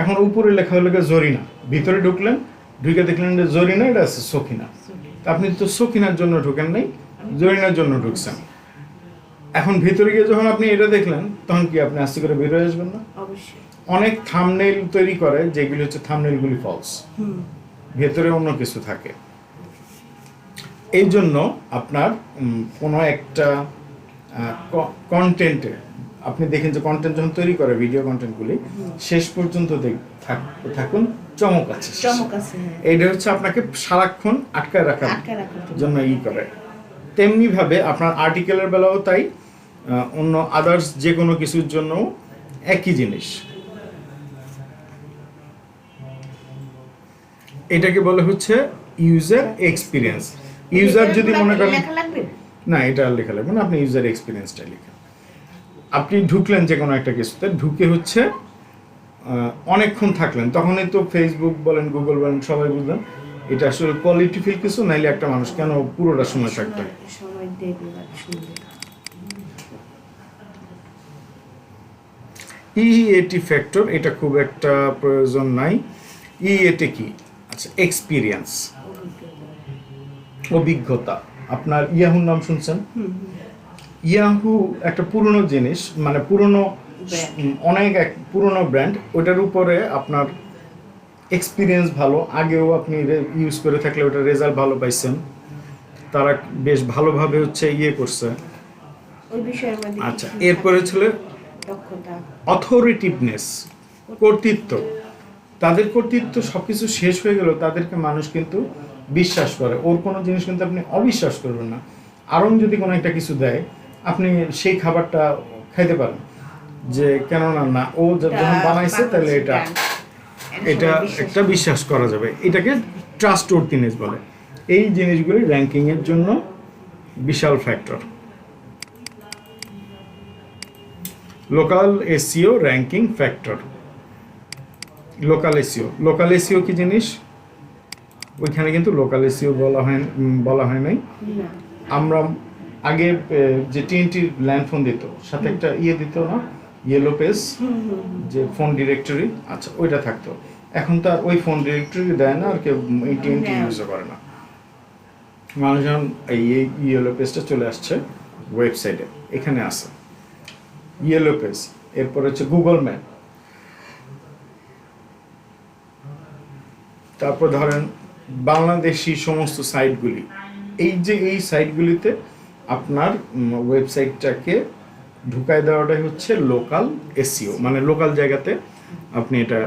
এখন উপরে লেখা হলো জরিনা, ভিতরে ঢুকলেন, ঢুকে দেখলেন যে জরিনা, এটা আছে সখিনা। তা আপনি তো সখিনার জন্য ঢুকেন নাই, জরিনার জন্য ঢুকছেন। এখন ভিতরে গিয়ে যখন আপনি এটা দেখলেন, তখন কি আপনি আস্তে করে বের হয়ে আসবেন না? অবশ্যই। অনেক থাম্বনেইল তৈরি করে, যেগুলি হচ্ছে থাম্বনেইলগুলি ফলস, ভেতরে অন্য কিছু থাকে। এই জন্য আপনার কোনো একটা কন্টেন্টে আপনি দেখেন যে কন্টেন্ট যখন তৈরি করে, ভিডিও কন্টেন্টগুলি শেষ পর্যন্ত থাকুন চমক আছে, চমক আছে। এইটা হচ্ছে আপনাকে সারাক্ষণ আটকায় রাখার জন্য করে। তেমনি ভাবে আপনার আর্টিকেলের বেলাও তাই, অন্য আদার্স যে কোনো কিছুর জন্য একই জিনিস। এটাকে বলে হচ্ছে ইউজার এক্সপিরিয়েন্স। ইউজার যদি মনে করেন লেখা লাগবে না, এটা আর লেখা লাগবে না, আপনি ইউজার এক্সপিরিয়েন্সটা লিখেন। আপনি ঢুকলেন যে কোনো একটা কিছুতে, ঢুকে হচ্ছে অনেকক্ষণ থাকলেন, তখনই তো ফেসবুক বলেন, গুগল বলেন, সবাই বুঝলেন এটা আসলে কোয়ালিটি ফিল কিছু, নাইলে একটা মানুষ কেন পুরোটা সময় থাকবে। সময় দেবে বা শুনবে। ইএটি ফ্যাক্টর এটা খুব একটা প্রয়োজন নাই। ইএটি কি? আচ্ছা, এক্সপিরিয়েন্স, অভিজ্ঞতা। আপনার ইয়াহুর নাম শুনছেন? ইয়াহু একটা পুরনো জিনিস, মানে পুরনো অনেক এক পুরনো ব্র্যান্ড, ওটার উপরে আপনার এক্সপিরিয়েন্স ভালো, আগেও আপনি ইউজ করে থাকলে ওটার রেজাল্ট ভালো পাইছেন, তারা বেশ ভালোভাবে হচ্ছে ইয়ে করছে। ওই বিষয়ের মধ্যে আচ্ছা, কিছু এরপরে ছিল দক্ষতা, অথরিটিভনেস, কর্তৃত্ব। তাদের কর্তৃত্ব সবকিছু শেষ হয়ে গেল, তাদেরকে মানুষ কিন্তু বিশ্বাস করে, ওর কোনো জিনিস কিন্তু আপনি অবিশ্বাস করবেন না। আরং যদি কোনো একটা কিছু দেয়, আপনি সেই খাবারটা খাইতে পারেন, যে কেননা না ও যখন বানাইছে তাহলে এটা একটা বিশ্বাস করা যাবে, এটাকে ট্রাস্ট ওর্থিনেস বলে। এই জিনিসগুলি র্যাঙ্কিংয়ের জন্য বিশাল factor. Local SEO ranking factor. Local SEO কি জিনিস? ওইখানে কিন্তু লোকাল এসইও বলা হয় নাই। না আমরা আগে যে টিএনটি ল্যান্ডফোন দিত, সাথে একটা দিত না, ইয়েলো পেজ, যে ফোন ডিরেক্টরি, আচ্ছা ওইটা থাকতো। এখন তো আর ওই ফোন ডিরেক্টরি দেয় না, আর কেউ এই টিএনটি ইউজ করে না। মানুষজন এই ইয়েলো পেজটা চলে আসছে ওয়েবসাইটে, এখানে আছে ইয়েলো পেজ। এরপর হচ্ছে গুগল ম্যাপ, তারপর ধরেন বাংলাদেশি সমস্ত সাইটগুলি। এই সাইটগুলিতে আপনার ওয়েবসাইটটাকে ঢুকায় দেওয়াটাই হচ্ছে লোকাল এসইও, মানে লোকাল জায়গাতে আপনি এটা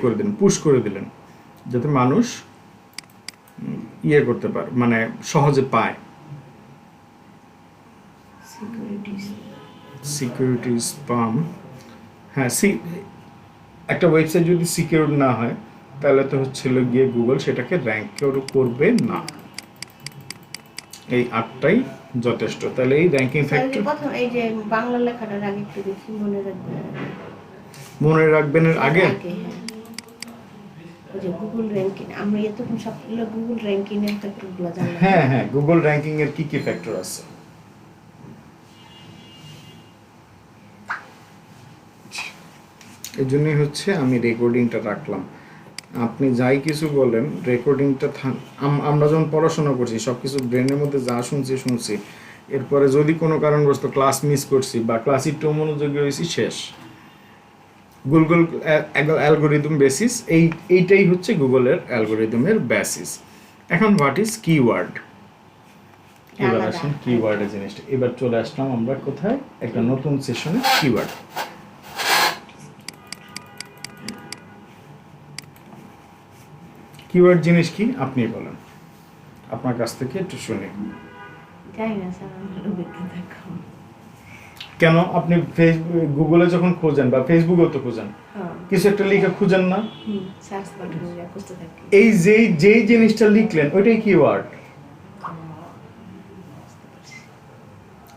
করে দিলেন, পুশ করে দিলেন, যাতে মানুষ করতে পারে, মানে সহজে পায়। সিকিউরিটি স্পাম, হ্যাঁ, একটা ওয়েবসাইট যদি সিকিউর না হয় তাহলে তো হচ্ছিল গিয়ে গুগল সেটাকে র্যাঙ্ক করবে না। এই 8টাই যথেষ্ট। তাহলে এই র্যাঙ্কিং ফ্যাক্টর, প্রথম এই যে বাংলা লেখাটার আগে একটু দেখি, মনে রাখবেন এর আগে। হ্যাঁ, ওই যে গুগল র্যাঙ্কিং, আমরা এতক্ষণ সবগুলো গুগল র্যাঙ্কিং এর ফ্যাক্টরগুলো জানলাম। হ্যাঁ, গুগল র্যাঙ্কিং এর কি ফ্যাক্টর আছে। এই জন্যই হচ্ছে আমি রেকর্ডিংটা রাখলাম। আপনি যাই কিছু বলেন, রেকর্ডিংটা আমরা যখন পড়াশোনা করছি সব কিছু ব্রেনের মধ্যে যা শুনছি, এরপরে যদি কোনো কারণবশত ক্লাস মিস করছি বা ক্লাস একটু মনোযোগী হয়েছি, শেষ। গুগল অ্যালগোরিদম বেসিস, এইটাই হচ্ছে গুগলের অ্যালগোরিদমের বেসিস। এখন হোয়াট ইজ কিওয়ার্ড? এবার আসেন কিওয়ার্ডের জিনিসটা। এবার চলে আসলাম আমরা কোথায়, একটা নতুন সেশনে। কিওয়ার্ড, কিওয়ার্ড জিনিস কি আপনি বলেন, আপনার কাছ থেকে একটু শুনি। জানি না স্যার, আমার অভিজ্ঞতা কম। কেন? আপনি গুগলে যখন খোঁজেন বা ফেসবুকেও তো খোঁজেন, কিছু একটা লিখে খুঁজেন না, সার্চ বাটনে যা খুঁজতে থাকি। এই যেই জিনিসটা লিখলেন ওইটাই কিওয়ার্ড।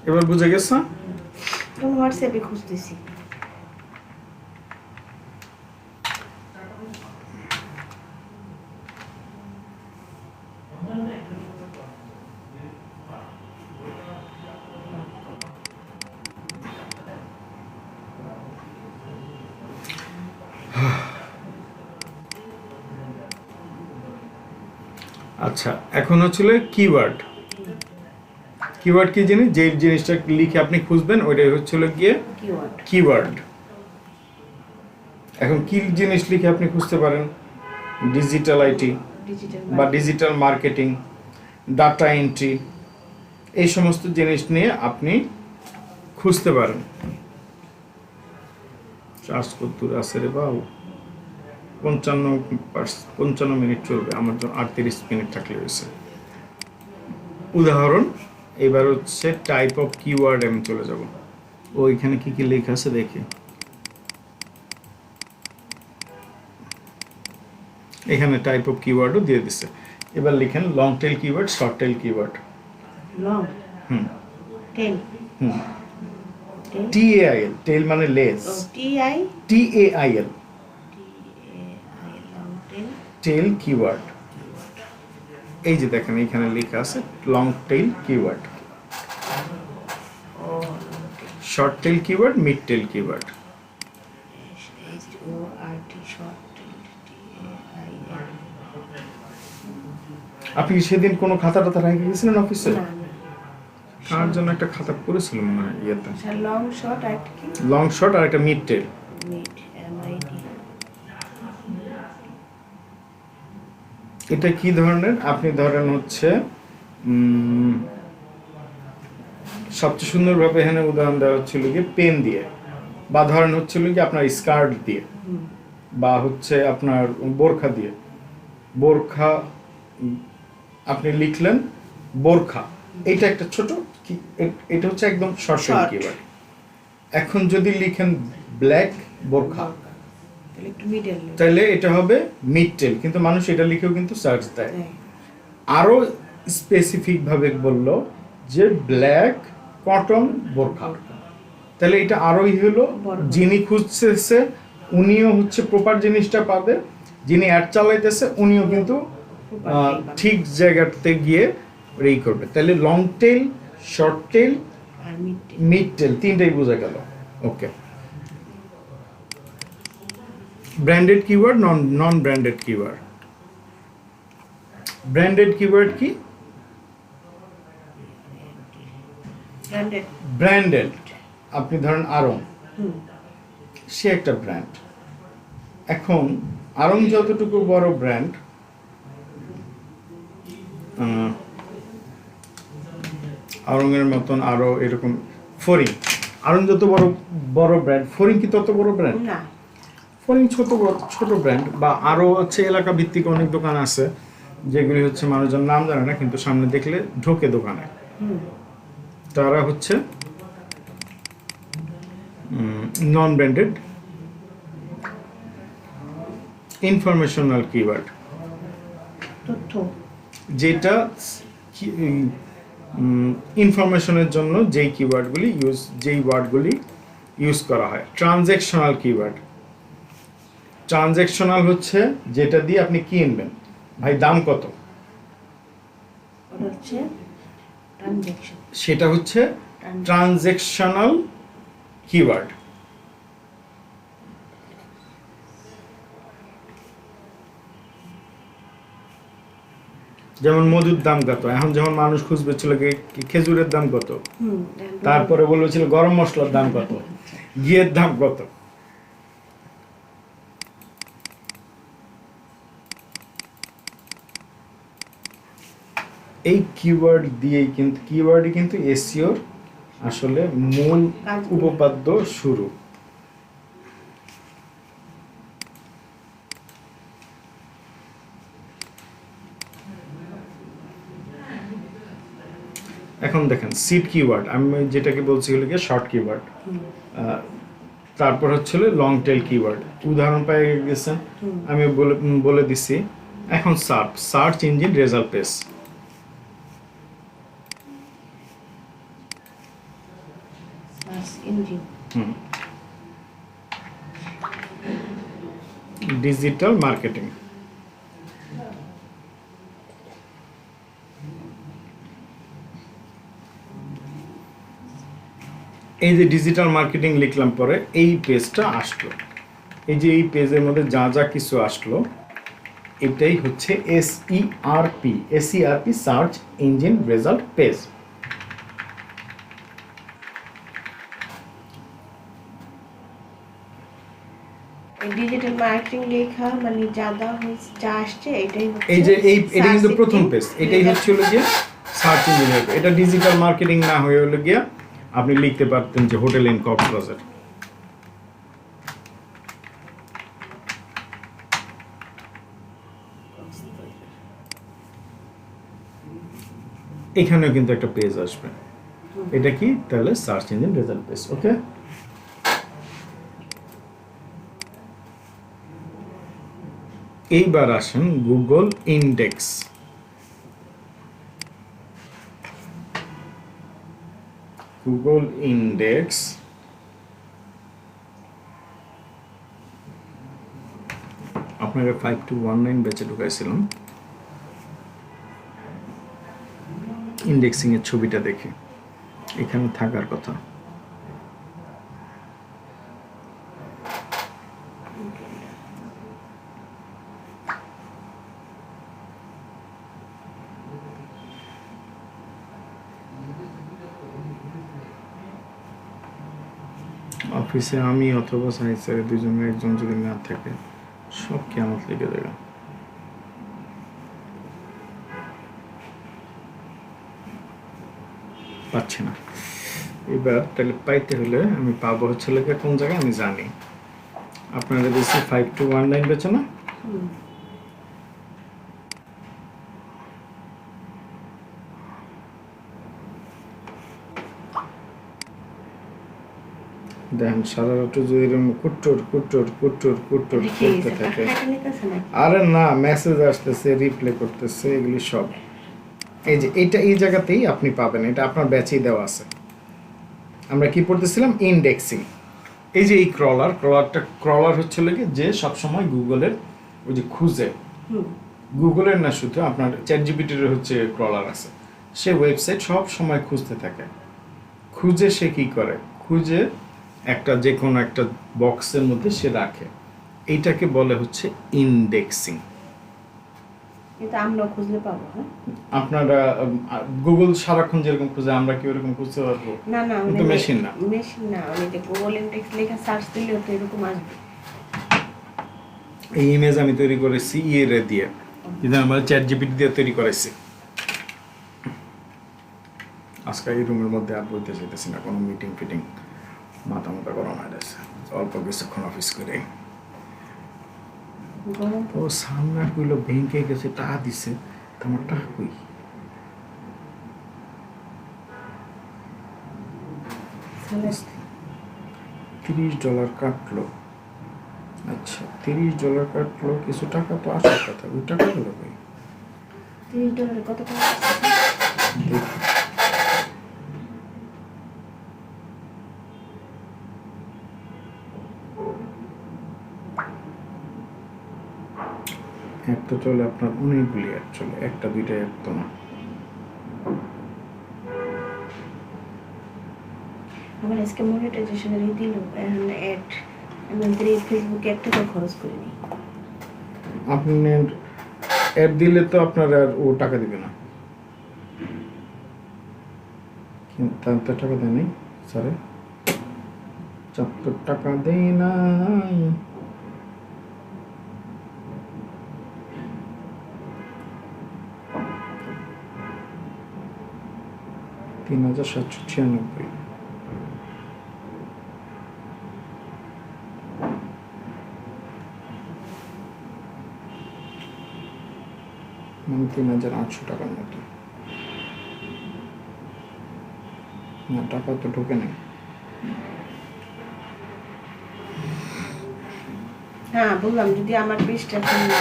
এবার বুঝে গেছে? কোন হোয়াটসঅ্যাপে খুঁজতেছি, আচ্ছা, এখন হচ্ছিল কিওয়ার্ড। কিওয়ার্ড কি জিনিস? যে জিনিসটা লিখে আপনি খুঁজবেন ওইটাই হচ্ছিল গিয়ে কিওয়ার্ড। এখন কি জিনিস লিখে আপনি খুঁজতে পারেন? ডিজিটাল আইটি বা ডিজিটাল মার্কেটিং, ডাটা এন্ট্রি, এই সমস্ত জিনিস নিয়ে আপনি খুঁজতে পারেন। চার্জ করতে আছে রে বাবু, 55 মিনিট চলবে, আমার জন্য 38 মিনিট থাকলে হয়েছে। উদাহরণ, এবার হচ্ছে টাইপ অফ কিওয়ার্ড আমি চলে যাব। ওইখানে কি লেখা আছে দেখি। এখানে টাইপ অফ কিওয়ার্ডও দিয়ে দিছে। এবার লিখেন long tail keyword, short tail keyword. Long tail TAIL, tail মানে লেজ, TI TAIL, long tail tail keyword. এই যে দেখেন এখানে লেখা আছে লং টেল কিওয়ার্ড, ও short tail keyword, mid tail keyword. HORT short tail TAIL। আপনি কি সেদিন কোনো খাতা টাতা রেখে গেছিলেন অফিসে? না কার জন্য একটা খাতা করেছিলাম মনে হয় ইয়েতে, লং শর্ট আর কি লং শর্ট আর একটা মিড টেল। Mid MID। এটা কি ধরনের? আপনি ধরেন হচ্ছে সবচেয়ে সুন্দরভাবে এখানে উদাহরণ দেওয়া হচ্ছিল কি পেন দিয়ে, বা ধরেন হচ্ছিল কি আপনার স্কার্ট দিয়ে, বা হচ্ছে আপনার বোরখা দিয়ে। বোরখা আপনি লিখলেন বোরখা, এটা একটা ছোট এটা হচ্ছে একদম শর্ট কিওয়ার্ড। এখন যদি লিখেন ব্ল্যাক বোরখা তাহলে একটু মিডল তাহলে এটা হবে মিড টেল, কিন্তু মানুষ এটা লিখেও কিন্তু সার্চ দেয়। আরো স্পেসিফিক ভাবে বলল যে ব্ল্যাক কটন বোরখা, তাহলে এটা আরোই হলো যিনি খুঁজতেছে উনিও হচ্ছে প্রপার জিনিসটা পাবে, যিনি অ্যাড চালাইতেছে উনিও কিন্তু ঠিক জায়গাতে গিয়ে রেই করবে। তাহলে লং টেল, শর্ট টেল, আর মিড মিড টেল তিনটাই বোঝা গেল। Okay, branded keyword, non branded keyword. Branded keyword কি? ব্র্যান্ডেড ব্র্যান্ডেড আপনি ধরেন আরং, সে একটা ব্র্যান্ড। এখন আরং যতটুকু বড় ব্র্যান্ড, আরঙের মতন আরো এরকম ফরিং, আরং যত বড় বড় ব্র্যান্ড, ফরিং কি তত বড় ব্র্যান্ড? না ফরিং ছোট ব্র্যান্ড। বা আরো হচ্ছে এলাকা ভিত্তিক অনেক দোকান আছে যেগুলি হচ্ছে মানুষজন নাম জানে না কিন্তু সামনে দেখলে ঢোকে দোকানে, তারা হচ্ছে নন ব্র্যান্ডেড। ইনফরমেশনাল কিওয়ার্ড, তথ্য যেটা ইনফরমেশনের জন্য যেই কিওয়ার্ডগুলি যেই ওয়ার্ডগুলি ইউজ করা হয়। ট্রানজ্যাকশনাল কিওয়ার্ড, ট্রানজ্যাকশনাল হচ্ছে যেটা দিয়ে আপনি কিনবেন, ভাই দাম কত, ওটা হচ্ছে ট্রানজ্যাকশন। সেটা হচ্ছে ট্রানজ্যাকশনাল কিওয়ার্ড। যেমন মধুর দাম কত, এখন যখন মানুষ খুঁজবে ছিল খেজুরের দাম কত, তারপরে বলবে ছিল গরম মশলার দাম কত, ঘিয়ের দাম কত। এই কিওয়ার্ড দিয়েই কিন্তু কিওয়ার্ডই কিন্তু এসইওর আসলে মূল উপপাদ্য শুরু। এখন দেখেন সিড কিওয়ার্ড, আমি যেটাকে বলছি হলো গিয়ে শর্ট কিওয়ার্ড, তারপর হচ্ছে লং টেল কিওয়ার্ড। উদাহরণ পেয়ে গেছেন, আমি বলে দিছি। এখন search engine result page, search engine, digital marketing. এই যে ডিজিটাল মার্কেটিং লিখলাম পরে এই পেজটা আসলো, এই যে এই পেজের মধ্যে যা যা কিছু আসলো এটাই হচ্ছে SERP search engine result page. Digital marketing লেখা মানে যা আসছে এটাই হচ্ছে এই যে এটা কিন্তু প্রথম পেজ, এটাই হচ্ছে হলো গিয়ে সার্চ ইঞ্জিন। এটা ডিজিটাল মার্কেটিং না হয়ে হলো গিয়া আপনি লিখতে পারতেন যে হোটেল ইন কক্সবাজার। এখানেও কিন্তু একটা পেজ আসবে, এটা কি তাহলে সার্চ ইঞ্জিন রেজাল্ট পেজ। ওকে, এইবার আসেন গুগল ইন্ডেক্স। গুগল ইন্ডেক্স আপনাকে 5219 ব্যাচে ঢুকাইছিলাম ইন্ডেক্সিং এর ছবিটা দেখে এখানে থাকার কথা। অফিসে আমি অথবা সাইড স্যার দুজনের একজন যদি না থাকে সব কিয়ামত লেগে যাবে। পাচ্ছি না এবার, তাহলে পাইতে হলে আমি পাবো হচ্ছে লোকে কোন জায়গায় আমি জানি। আপনারা বেশি 5219 বেচে না? দেখেন সারা রাত যদি এরকম কুট্টুর কুট্টুর কুট্টুর কুট্টুর করতে থাকে, আরে না মেসেজ আসতেছে রিপ্লাই করতেছে এগুলি সব, এই যে এটা এই জায়গাতেই আপনি পাবেন, এটা আপনার ব্যাচেই দেওয়া আছে। আমরা কি পড়তেছিলাম? ইন্ডেক্সিং। এই যে এই ক্রলার হচ্ছে লাগে যে সবসময় গুগলের ওই যে খুঁজে, গুগলের না শুধু আপনার চ্যাট জিপিটির হচ্ছে ক্রলার আছে, সে ওয়েবসাইট সব সময় খুঁজতে থাকে। খুঁজে সে কি করে? খুঁজে একটা যে কোনো একটা বক্সের মধ্যে সে রাখে, এইটাকে বলে হচ্ছে ইন্ডেক্সিং। এটা আমরা খুঁজলে পাবো, হ্যাঁ? আপনারা গুগল সারাক্ষণ যেরকম খুঁজে আমরা কি ওরকম খুঁজতে পারবো? না না, কিন্তু মেশিন না, মেশিন না, ওই যে গুগল ইন্ডেক্স লেখা সার্চ দিলেও তো এরকম আসবে। এই ইমেজ আমি তৈরি করেছি ইয়ে দিয়ে, কিন্তু আমরা চ্যাট জিপিটি দিয়ে তৈরি করেছি। আজকে এই রুমের মধ্যে আর বলতে চাইতেছি না, কোনো মিটিং ফিটিং মাথা মোটা গরম হয়ে যাচ্ছে, অল্প কিছুক্ষণ অফিস করে। ও সামনে কইলো ব্যাংকে গেছে টাকা দিছে, তোমার টাকা কই? $30 কাটলো। আচ্ছা $30 কাটলো, কিছু টাকা তো আসার কথা, ওই টাকাগুলো কই? $30 কত টাকা? দেখি এক তো চলে আপনার অনেকগুলি অ্যাড চলে, একটা দুইটা অ্যাড তো না। আমার আজকে মনিটাইজেশনের দিল এখন অ্যাড, আমি ফেসবুকে একটা তো খরচ করিনি। আপনার অ্যাড দিলে তো আপনার আর ও টাকা দিবে না, তার তো টাকা দেয় নাই স্যারে, 74 টাকা দেয় নাই। $3,796 মানে 3,800 টাকার মতো। না টাকা তো ঢোকে নাই। হ্যাঁ বললাম, যদি আমার পেজটা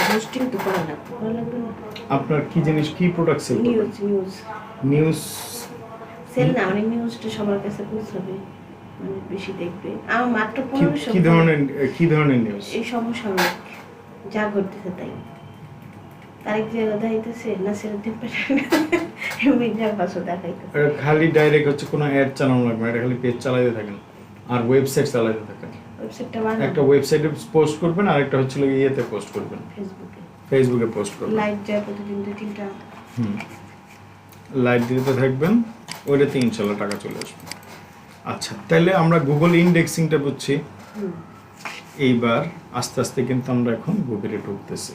হোস্টিং তো করা লাগবে না। আপনার কি জিনিস, কি প্রোডাক্ট সেল করবেন? নিউজ সেল না, মানে নিউজটা সবার কাছে পৌঁছাবে, মানে বেশি দেখবে। আমার মাত্র কি ধরনের নিউজ? এই সমসাময়িক যা ঘটতেছে তাই। তারিখ যে দেখাইতেছে না সেটা দেখবে মিডিয়ার পাশে দেখাইতেছে। খালি ডাইরেক্ট হচ্ছে কোনো অ্যাড চালানো লাগবে না, এটা খালি পেজ চালাইতে থাকেন আর ওয়েবসাইট চালাইতে থাকেন। ওয়েবসাইটটা বানান, একটা ওয়েবসাইটে পোস্ট করবেন আর একটা হচ্ছে ইয়েতে পোস্ট করবেন, ফেসবুকে পোস্ট করবেন। লাইভ যায় প্রতিদিন 2-3টা। লাইভ দিতে থাকবেন, ওইটাতে ইনশাল্লাহ টাকা চলে আসবে। আচ্ছা তাহলে আমরা গুগল ইন্ডেক্সিংটা বুঝছি, এইবার আস্তে আস্তে কিন্তু আমরা এখন গুগলে ঢুকতেছি।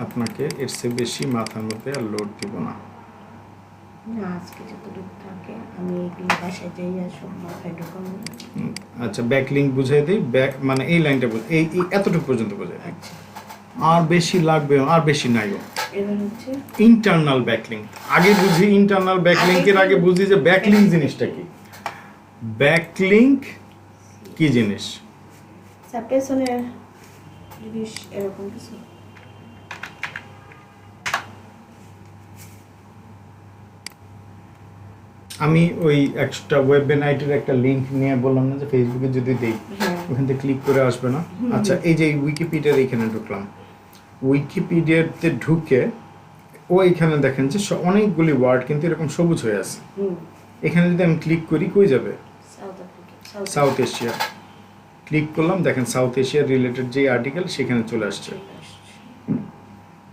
আপনাকে এর চেয়ে বেশি মাথার মধ্যে আর লোড দিব না। আজকে যতটুকু থাকে আমি এইগুলো বাসায় যাই আর সব মাথায় ঢোকাবো। আচ্ছা ব্যাকলিংক বুঝাই দিই, ব্যাক মানে এই লাইনটা এই এতটুকু পর্যন্ত বুঝাই দিই, আর বেশি লাগবে, আর বেশি নাইও। এবার হচ্ছে ইন্টারনাল ব্যাকলিংক। আগে বুঝি ইন্টারনাল ব্যাকলিংকের আগে বুঝি যে ব্যাকলিংক জিনিসটা কি। ব্যাকলিংক কি জিনিস? পেছনের জিনিস এরকম কিছু। আমি ওই একটা ওয়েব নাইটের একটা লিংক নিয়ে বললাম না যে ফেসবুকে যদি দেই ওখান থেকে ক্লিক করে আসবে না। আচ্ছা এই যে উইকিপিডিয়ার এখানে ঢুকলাম, উইকিপিডিয়াতে ঢুকে ওইখানে দেখেন যে অনেকগুলি ওয়ার্ড কিন্তু এরকম সবুজ হয়ে আছে। এখানে যদি আমি ক্লিক করি কই যাবে? South Africa, south Asia. Click করলাম, দেখেন সাউথ এশিয়া রিলেটেড যে আর্টিকেল সেখানে চলে আসছে।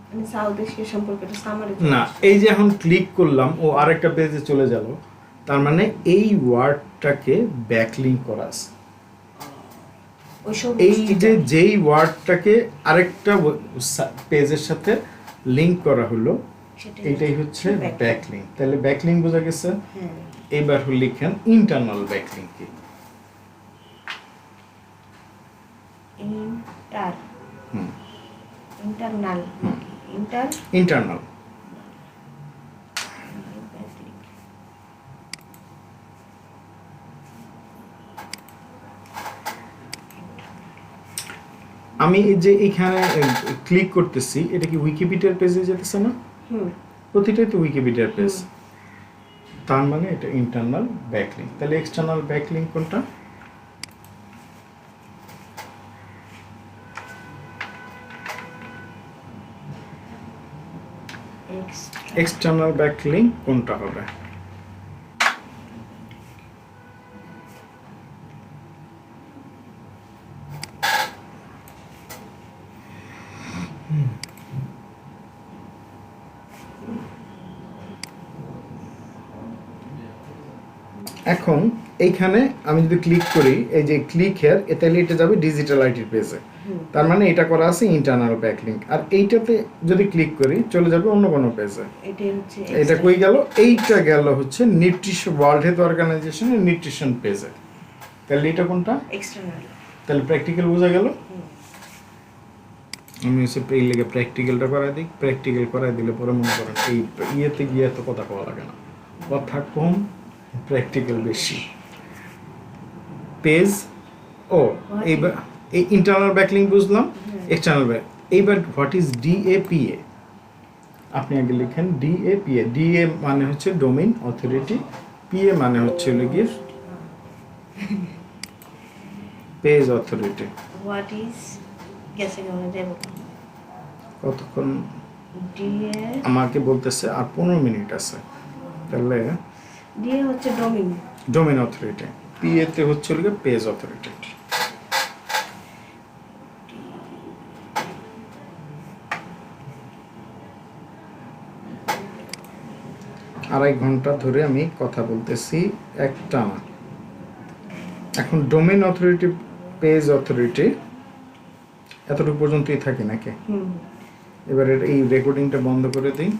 মানে সাউথ এশিয়া সম্পর্কে একটা সামারি না, এই যে এখন ক্লিক করলাম ও আরেকটা পেজে চলে গেল, তার মানে এই ওয়ার্ডটাকে ব্যাকলিংক করা আছে। ওই সব এই যে যেই ওয়ার্ডটাকে আরেকটা পেজের সাথে লিংক করা হলো, এটাই হচ্ছে ব্যাকলিংক। তাহলে ব্যাকলিংক বোঝা গেছে। হ্যাঁ, এবার লিখেন ইন্টারনাল ব্যাকলিংক কি? ইন্টারনাল ইন্টারনাল আমি এই যে এখানে ক্লিক করতেছি, এটা কি উইকিপিডিয়ার পেজে যেতেছে না? প্রতিটাই তো উইকিপিডিয়ার পেজ, তার মানে এটা ইন্টারনাল ব্যাকলিংক। তাহলে এক্সটার্নাল ব্যাকলিংক কোনটা? এক্সটার্নাল ব্যাকলিংক কোনটা হবে? এখন এইখানে আমি যদি ক্লিক করি, এই যে ক্লিক হেয়ার, তাহলে এটা যাবে ডিজিটাল আইটির পেজে। তার মানে এটা করা আছে ইন্টারনাল ব্যাকলিংক। আর এইটাতে যদি ক্লিক করি চলে যাবে অন্য কোনো পেজে। এটা কই গেল? এইটা গেল হচ্ছে নিউট্রিশন, ওয়ার্ল্ড হেলথ অর্গানাইজেশনের নিউট্রিশন পেজে। তাহলে এটা কোনটা? এক্সটার্নাল। তাহলে প্র্যাকটিক্যাল বোঝা গেল। আমি হচ্ছে এই লেগে প্র্যাকটিক্যালটা করাই দিই। প্র্যাকটিক্যাল করাই দিলে পরে মনে করেন এই ইয়েতে গিয়ে এত কথা কওয়া লাগে না, কথা কম, প্র্যাকটিক্যাল বেশি। পেজ ও এইবার এই ইন্টারনাল ব্যাকলিংক বুঝলাম, এক্সটার্নাল ব্যাক। এইবার হোয়াট ইজ ডিএপিএ? আপনি আগে লিখেন ডিএপিএ। ডিএ মানে হচ্ছে ডোমেইন অথরিটি, পিএ মানে হচ্ছে গিয়ে পেজ অথরিটি। হোয়াট ইজ গেছে গেলে দেব কতক্ষণ ডিএ? আমাকে বলতেছে আর 15 মিনিট আছে। তাহলে ডিএ হচ্ছে ডোমেইন, ডোমেইন অথরিটি। পিএ তে হচ্ছে গিয়ে পেজ অথরিটি। আড়াই ঘন্টা ধরে আমি কথা বলতেছি একটানা। এখন ডোমেইন অথরিটি, পেজ অথরিটি এতটুকু পর্যন্তই থাকি নাকি? এবার এই রেকর্ডিংটা বন্ধ করে দিই।